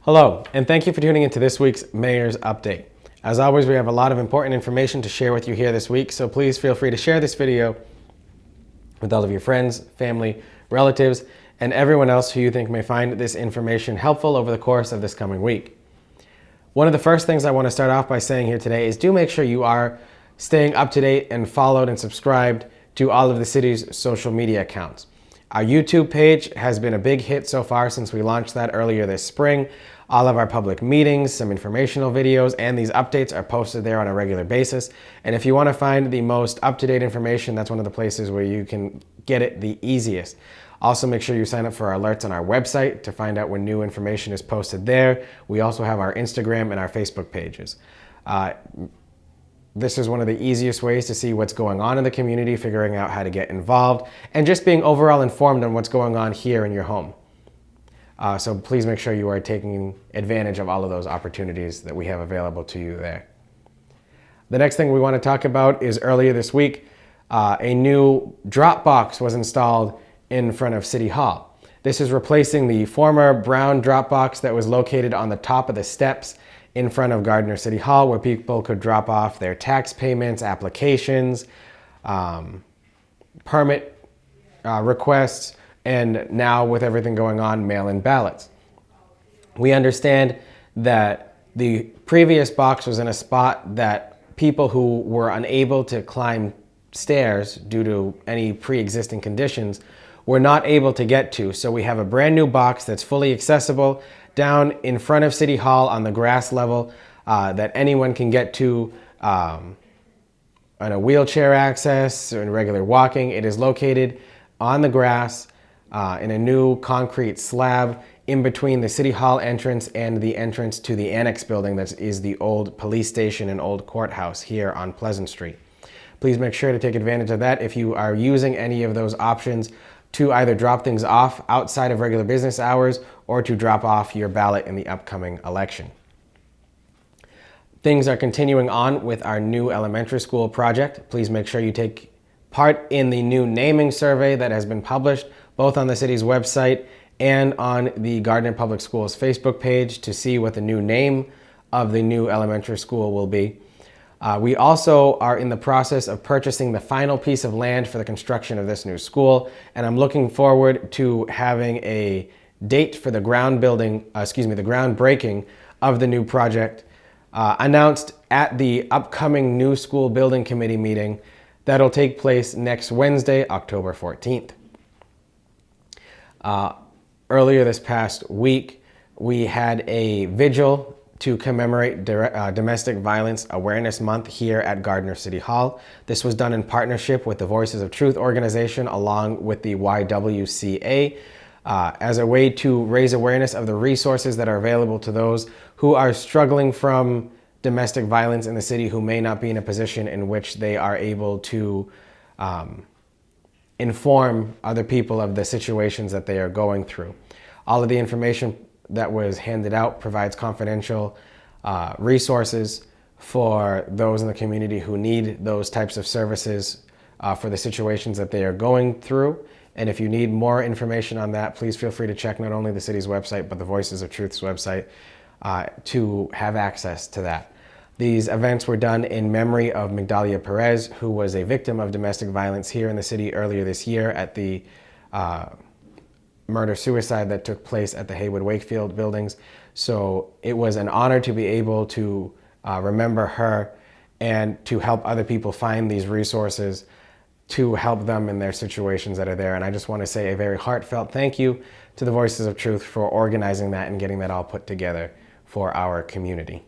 Hello, and thank you for tuning into this week's Mayor's Update. As always, we have a lot of important information to share with you here this week, so please feel free to share this video with all of your friends, family, relatives, and everyone else who you think may find this information helpful over the course of this coming week. One of the first things I want to start off by saying here today is do make sure you are staying up to date and followed and subscribed to all of the city's social media accounts. Our YouTube page has been a big hit so far since we launched that earlier this spring. All of our public meetings, some informational videos, and these updates are posted there on a regular basis. And if you want to find the most up-to-date information, that's one of the places where you can get it the easiest. Also, make sure you sign up for our alerts on our website to find out when new information is posted there. We also have our Instagram and our Facebook pages. This is one of the easiest ways to see what's going on in the community, figuring out how to get involved, and just being overall informed on what's going on here in your home. So please make sure you are taking advantage of all of those opportunities that we have available to you there. The next thing we want to talk about is earlier this week, a new dropbox was installed in front of City Hall. This is replacing the former brown dropbox that was located on the top of the steps in front of Gardner City Hall, where people could drop off their tax payments, applications, permit requests, and now with everything going on, mail-in ballots. We understand that the previous box was in a spot that people who were unable to climb stairs due to any pre-existing conditions were not able to get to. So we have a brand new box that's fully accessible down in front of City Hall on the grass level that anyone can get to on a wheelchair access or in regular walking. It is located on the grass in a new concrete slab in between the City Hall entrance and the entrance to the annex building that is the old police station and old courthouse here on Pleasant Street. Please make sure to take advantage of that if you are using any of those options to either drop things off outside of regular business hours or to drop off your ballot in the upcoming election. Things are continuing on with our new elementary school project. Please make sure you take part in the new naming survey that has been published both on the city's website and on the Gardner Public Schools Facebook page to see what the new name of the new elementary school will be. We also are in the process of purchasing the final piece of land for the construction of this new school, and I'm looking forward to having a date for the groundbreaking of the new project announced at the upcoming new school building committee meeting that'll take place next Wednesday, October 14th. Earlier this past week, we had a vigil to commemorate Domestic Violence Awareness Month here at Gardner City Hall. This was done in partnership with the Voices of Truth organization along with the YWCA as a way to raise awareness of the resources that are available to those who are struggling from domestic violence in the city who may not be in a position in which they are able to inform other people of the situations that they are going through. All of the information that was handed out provides confidential resources for those in the community who need those types of services for the situations that they are going through. And if you need more information on that, please feel free to check not only the city's website, but the Voices of Truth's website to have access to that. These events were done in memory of Migdalia Perez, who was a victim of domestic violence here in the city earlier this year at the murder-suicide that took place at the Haywood-Wakefield buildings. So it was an honor to be able to remember her and to help other people find these resources to help them in their situations that are there. And I just want to say a very heartfelt thank you to the Voices of Truth for organizing that and getting that all put together for our community.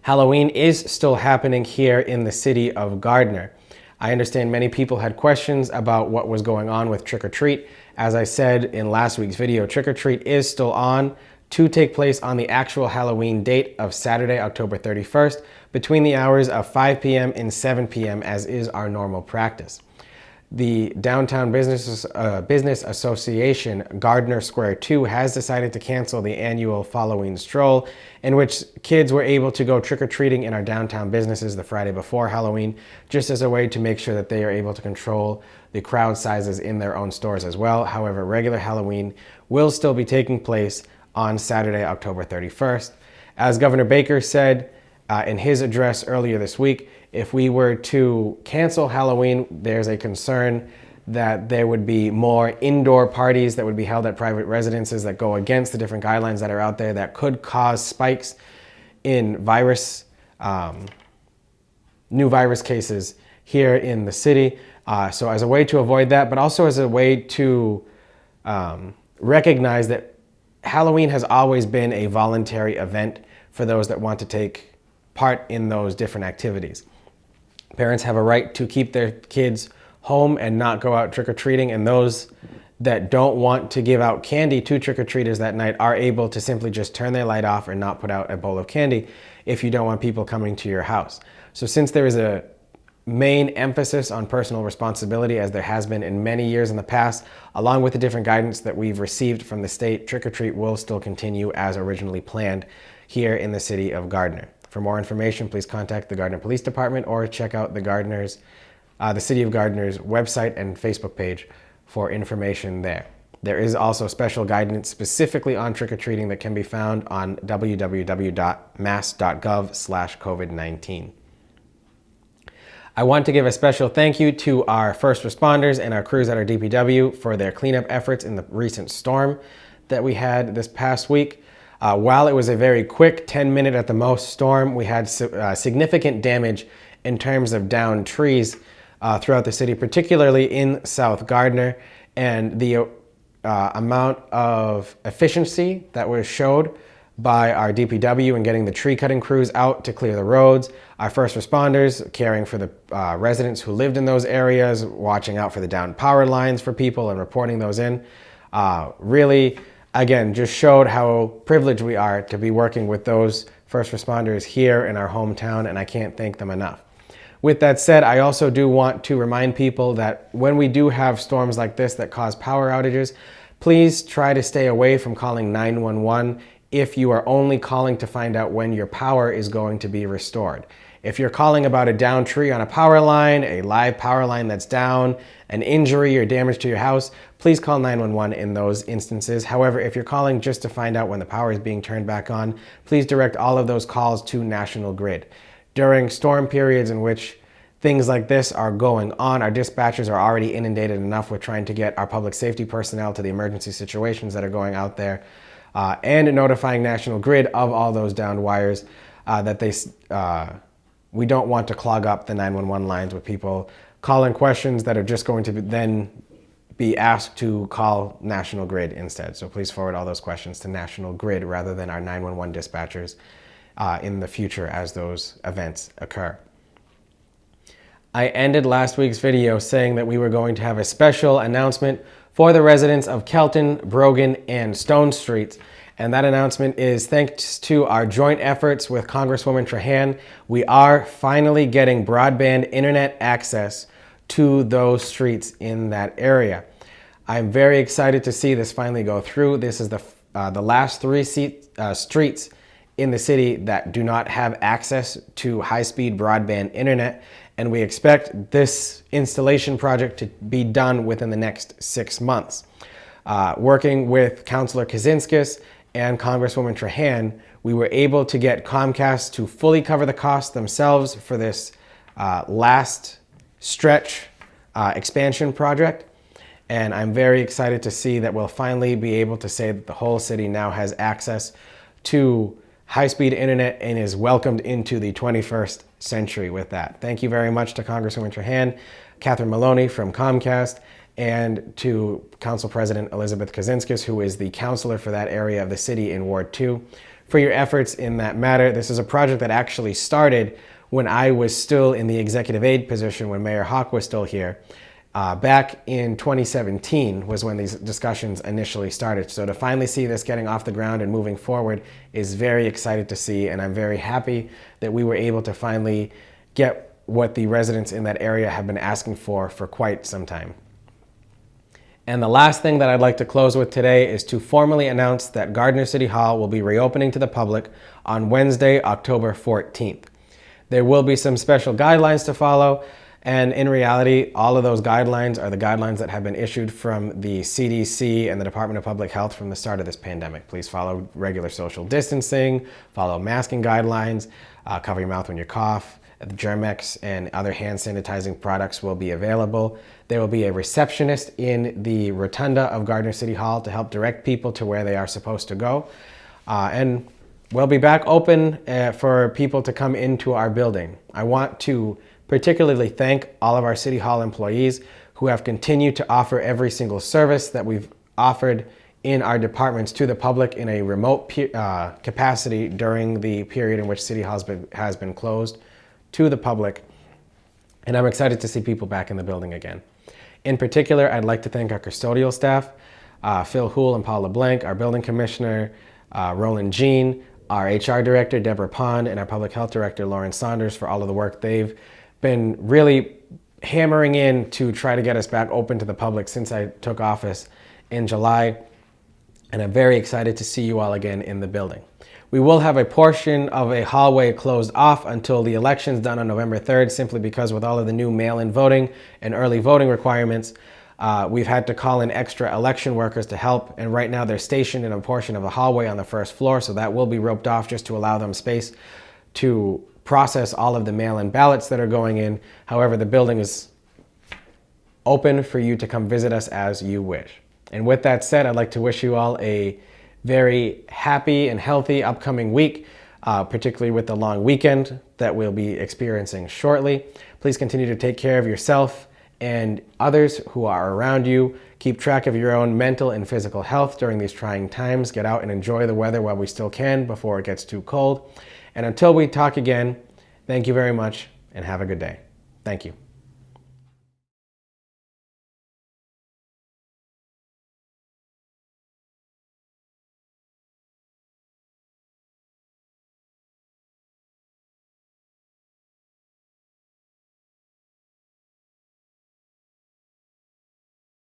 Halloween is still happening here in the city of Gardner. I understand many people had questions about what was going on with Trick or Treat. As I said in last week's video, Trick or Treat is still on to take place on the actual Halloween date of Saturday, October 31st, between the hours of 5 p.m. and 7 p.m., as is our normal practice. The Downtown Business Association, Gardner Square 2, has decided to cancel the annual Halloween stroll, in which kids were able to go trick-or-treating in our downtown businesses the Friday before Halloween, just as a way to make sure that they are able to control the crowd sizes in their own stores as well. However, regular Halloween will still be taking place on Saturday, October 31st. As Governor Baker said in his address earlier this week, if we were to cancel Halloween, there's a concern that there would be more indoor parties that would be held at private residences that go against the different guidelines that are out there that could cause spikes in new virus cases here in the city. So as a way to avoid that, but also as a way to recognize that Halloween has always been a voluntary event for those that want to take part in those different activities. Parents have a right to keep their kids home and not go out trick-or-treating, and those that don't want to give out candy to trick-or-treaters that night are able to simply just turn their light off or not put out a bowl of candy if you don't want people coming to your house. So since there is a main emphasis on personal responsibility, as there has been in many years in the past, along with the different guidance that we've received from the state, trick-or-treat will still continue as originally planned here in the city of Gardner. For more information, please contact the Gardner Police Department or check out the City of Gardner's website and Facebook page for information there. There is also special guidance specifically on trick-or-treating that can be found on www.mass.gov/COVID-19. I want to give a special thank you to our first responders and our crews at our DPW for their cleanup efforts in the recent storm that we had this past week. While it was a very quick 10-minute at the most storm, we had significant damage in terms of downed trees throughout the city, particularly in South Gardner, and the amount of efficiency that was showed by our DPW in getting the tree cutting crews out to clear the roads, our first responders caring for the residents who lived in those areas, watching out for the downed power lines for people and reporting those in. Really, again, just showed how privileged we are to be working with those first responders here in our hometown, and I can't thank them enough. With that said, I also do want to remind people that when we do have storms like this that cause power outages, please try to stay away from calling 911 if you are only calling to find out when your power is going to be restored. If you're calling about a downed tree on a power line, a live power line that's down, an injury or damage to your house, please call 911 in those instances. However, if you're calling just to find out when the power is being turned back on, please direct all of those calls to National Grid. During storm periods in which things like this are going on, our dispatchers are already inundated enough with trying to get our public safety personnel to the emergency situations that are going out there, and notifying National Grid of all those downed wires we don't want to clog up the 911 lines with people calling questions that are just going to then be asked to call National Grid instead. So please forward all those questions to National Grid rather than our 911 dispatchers in the future as those events occur. I ended last week's video saying that we were going to have a special announcement for the residents of Kelton, Brogan, and Stone Streets. And that announcement is thanks to our joint efforts with Congresswoman Trahan. We are finally getting broadband internet access to those streets in that area. I'm very excited to see this finally go through. This is the last three streets in the city that do not have access to high-speed broadband internet, and we expect this installation project to be done within the next 6 months. Working with Councilor Kaczynskis and Congresswoman Trahan, we were able to get Comcast to fully cover the cost themselves for this last stretch expansion project. And I'm very excited to see that we'll finally be able to say that the whole city now has access to high-speed internet and is welcomed into the 21st century with that. Thank you very much to Congresswoman Trahan, Catherine Maloney from Comcast, and to Council President Elizabeth Kaczynskis, who is the counselor for that area of the city in Ward 2, for your efforts in that matter. This is a project that actually started when I was still in the executive aid position, when Mayor Hawk was still here. Back in 2017 was when these discussions initially started. So to finally see this getting off the ground and moving forward is very excited to see, and I'm very happy that we were able to finally get what the residents in that area have been asking for quite some time. And the last thing that I'd like to close with today is to formally announce that Gardner City Hall will be reopening to the public on Wednesday, October 14th. There will be some special guidelines to follow, And in reality, all of those guidelines are the guidelines that have been issued from the CDC and the Department of Public Health from the start of this pandemic. Please follow regular social distancing, follow masking guidelines, cover your mouth when you cough. Germex and other hand sanitizing products will be available. There will be a receptionist in the rotunda of Gardner City Hall to help direct people to where they are supposed to go. And we'll be back open for people to come into our building. I want to particularly thank all of our City Hall employees who have continued to offer every single service that we've offered in our departments to the public in a remote capacity during the period in which City Hall has been closed to the public. And I'm excited to see people back in the building again. In particular, I'd like to thank our custodial staff, Phil Houle and Paula Blank, our building commissioner, Roland Jean, our HR director, Deborah Pond, and our public health director, Lauren Saunders, for all of the work they've been really hammering in to try to get us back open to the public since I took office in July. And I'm very excited to see you all again in the building. We will have a portion of a hallway closed off until the election's done on November 3rd, simply because with all of the new mail-in voting and early voting requirements, we've had to call in extra election workers to help. And right now they're stationed in a portion of the hallway on the first floor, so that will be roped off just to allow them space to process all of the mail-in ballots that are going in. However, the building is open for you to come visit us as you wish. And with that said, I'd like to wish you all a very happy and healthy upcoming week, particularly with the long weekend that we'll be experiencing shortly. Please continue to take care of yourself and others who are around you. Keep track of your own mental and physical health during these trying times. Get out and enjoy the weather while we still can before it gets too cold. And until we talk again, thank you very much and have a good day. Thank you.